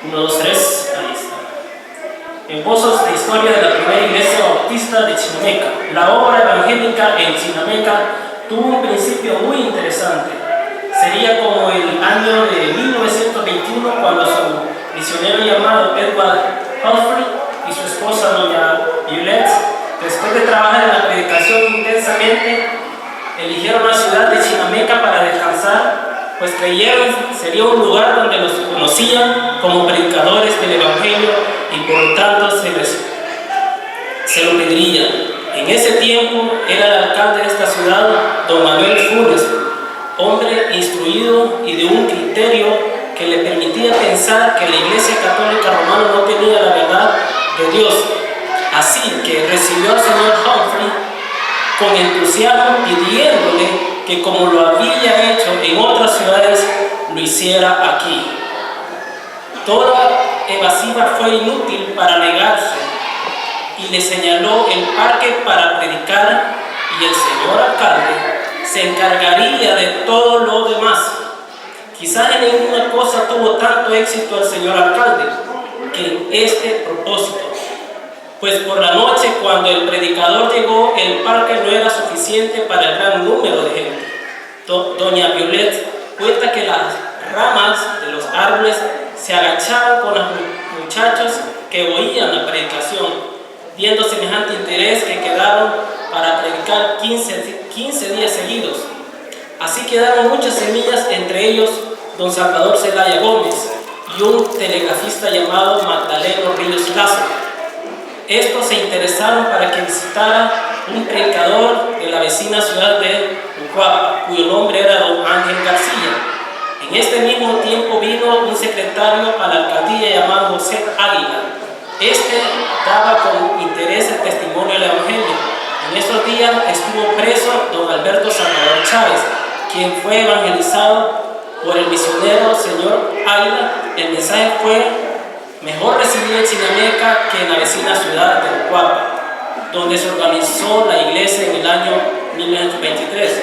1, 2, 3, ahí está. Esbozos de historia de la primera iglesia bautista de Chinameca. La obra evangélica en Chinameca tuvo un principio muy interesante. Sería como el año de 1921 cuando su misionero llamado Edward Humphrey y su esposa doña Violet, después de trabajar en la predicación intensamente, eligieron la ciudad de Chinameca para descansar, pues creyeron sería un lugar donde los conocían como predicadores del Evangelio y por tanto se lo pedirían. En ese tiempo era el alcalde de esta ciudad, don Manuel Funes, hombre instruido y de un criterio que le permitía pensar que la Iglesia Católica Romana no tenía la verdad de Dios. Así que recibió al señor Humphrey con entusiasmo, pidiéndole que como lo había hecho en otras ciudades, lo hiciera aquí. Toda evasiva fue inútil para negarse y le señaló el parque para predicar, y el señor alcalde se encargaría de todo lo demás. Quizás en ninguna cosa tuvo tanto éxito el señor alcalde que en este propósito, pues por la noche cuando el predicador llegó, el parque no era suficiente para el gran número de gente. Doña Violet cuenta que las ramas de los árboles se agachaban con los muchachos que oían la predicación. Viendo semejante interés, que quedaron para predicar 15 días seguidos. Así quedaron muchas semillas, entre ellos don Salvador Zelaya Gómez y un telegrafista llamado Magdaleno Ríos Lázaro. Estos se interesaron para que visitara un predicador de la vecina ciudad de Ucuapa, cuyo nombre era don Ángel García. En este mismo tiempo vino un secretario a la alcaldía llamado José Águila. Este daba con interés el testimonio del Evangelio. En estos días estuvo preso don Alberto Salvador Chávez, quien fue evangelizado por el misionero señor Águila. El mensaje fue mejor recibido en Chinameca que en la vecina ciudad de Ucuapa, donde se organizó la iglesia en el año 1923.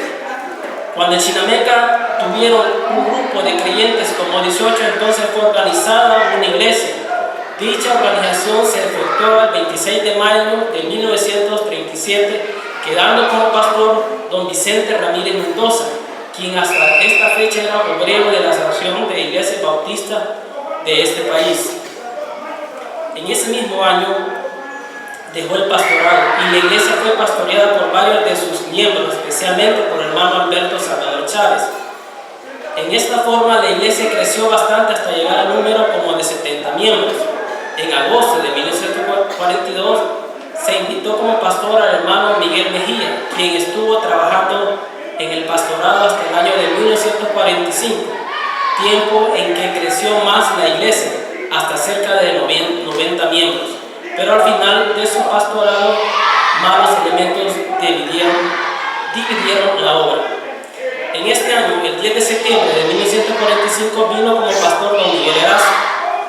Cuando en Chinameca tuvieron un grupo de creyentes como 18, entonces fue organizada una iglesia. Dicha organización se efectuó el 26 de mayo de 1937, quedando como pastor don Vicente Ramírez Mendoza, quien hasta esta fecha era obrero de la Asociación de Iglesias Bautistas de este país. En ese mismo año dejó el pastorado y la iglesia fue pastoreada por varios de sus miembros, especialmente por el hermano Alberto Salvador Chávez. En esta forma la iglesia creció bastante hasta llegar al número como de 70 miembros. En agosto de 1942 se invitó como pastor al hermano Miguel Mejía, quien estuvo trabajando en el pastorado hasta el año de 1945, tiempo en que creció más la iglesia, hasta cerca de 90 miembros. Pero al final de su pastorado, malos elementos dividieron la obra. En este año, el 10 de septiembre de 1945, vino como pastor don Miguel Erazo.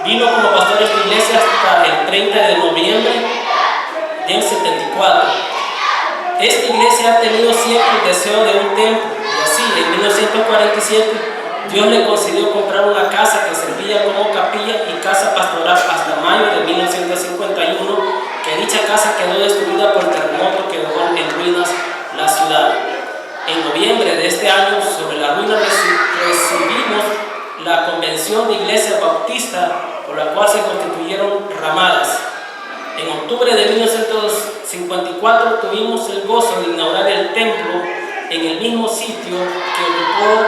Vino como pastor de esta iglesia hasta el 30 de noviembre del 74. Esta iglesia ha tenido siempre el deseo de un templo, y así en 1947 Dios le concedió comprar una casa que servía como capilla y casa pastoral hasta mayo de 1951, que dicha casa quedó destruida por el terremoto que dejó en ruinas la ciudad. En noviembre de este año, sobre la ruina recibimos la Convención de Iglesias Bautistas, por la cual se constituyeron ramadas. En octubre de 1954 tuvimos el gozo de inaugurar el templo en el mismo sitio que ocupó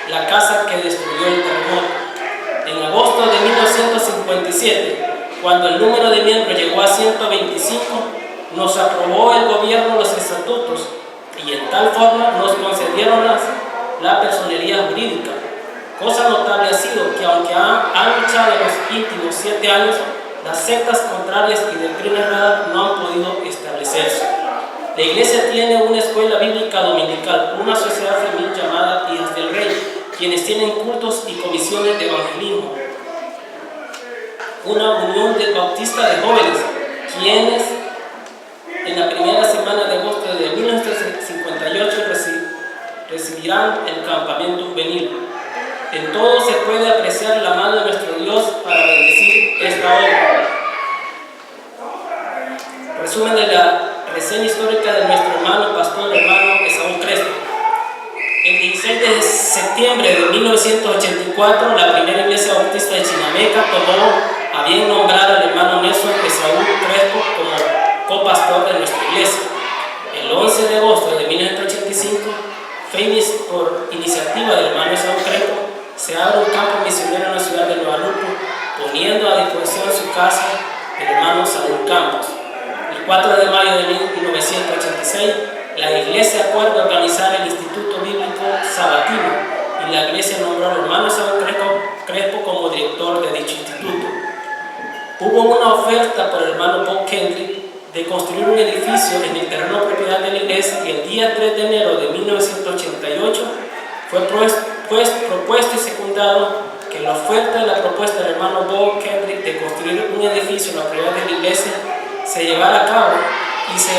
la casa que destruyó el terremoto. En agosto de 1957, cuando el número de miembros llegó a 125, nos aprobó el gobierno los estatutos y en tal forma nos concedieron la personería jurídica. Cosa notable ha sido que aunque han luchado en los últimos 7 años, las sectas contrarias y doctrinas erradas no han podido establecerse. La iglesia tiene una escuela bíblica dominical, una sociedad femenil llamada Hijas del Rey, quienes tienen cultos y comisiones de evangelismo, una unión de bautistas de jóvenes, quienes en la primera semana de agosto de 1958 recibirán el campamento juvenil. En todo se puede apreciar la mano de nuestro Dios para bendecir esta obra. Resumen de la reseña histórica de nuestro hermano Esaú Crespo. El 16 de septiembre de 1984, la primera iglesia bautista de Chinameca tomó a bien nombrar al hermano Nelson Esaú Crespo como copastor de nuestra iglesia. El 11 de agosto de 1985, por iniciativa del hermano Esaú Crespo, se abre un campo misionero en la ciudad de Nueva Lupo, poniendo a disposición su casa del hermano Saúl Campos. El 4 de mayo de 1986, la iglesia acuerda organizar el Instituto Bíblico Sabatino y la iglesia nombró al hermano Saúl Crespo como director de dicho instituto. Hubo una oferta por el hermano Bob Kendrick de construir un edificio en el terreno propiedad de la iglesia y el día 3 de enero de 1988 fue propuesto y secundado que la oferta de la propuesta del hermano Bob Kendrick de construir un edificio en la propiedad de la iglesia se llevara a cabo y se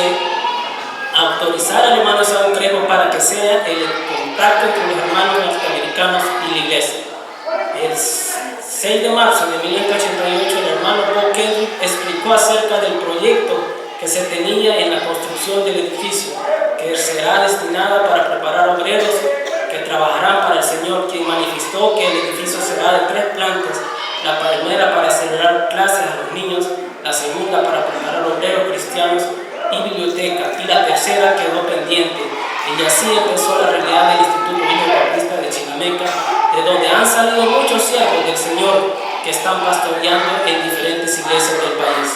autorizara al hermano Saúl Crespo para que sea el contacto entre los hermanos norteamericanos y la iglesia. El 6 de marzo de 1988, el hermano Bob Kendrick explicó acerca del proyecto que se tenía en la construcción del edificio, que será destinada para preparar obreros que trabajarán para el Señor, quien manifestó que el edificio será de 3 plantas, la primera para celebrar clases a los niños, la segunda para preparar obreros cristianos y biblioteca, y la tercera quedó pendiente. Y así empezó la realidad del Instituto Bíblico Bautista de Chinameca, de donde han salido muchos siervos del Señor que están pastoreando en diferentes iglesias del país.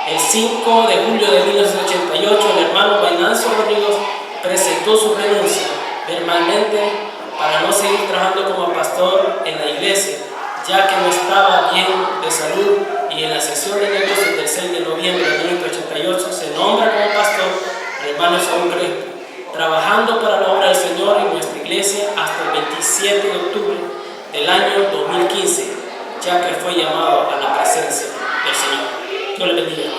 El 5 de julio de 1988, el hermano Venancio Rodríguez presentó su renuncia permanente para no seguir trabajando como pastor en la iglesia, ya que no estaba bien de salud, y en la sesión de negocios del 6 de noviembre de 1988 se nombra como pastor al hermano Saúl Crespo, trabajando para la obra del Señor en nuestra iglesia hasta el 27 de octubre del año 2015, ya que fue llamado a la presencia del Señor. Dios le bendiga.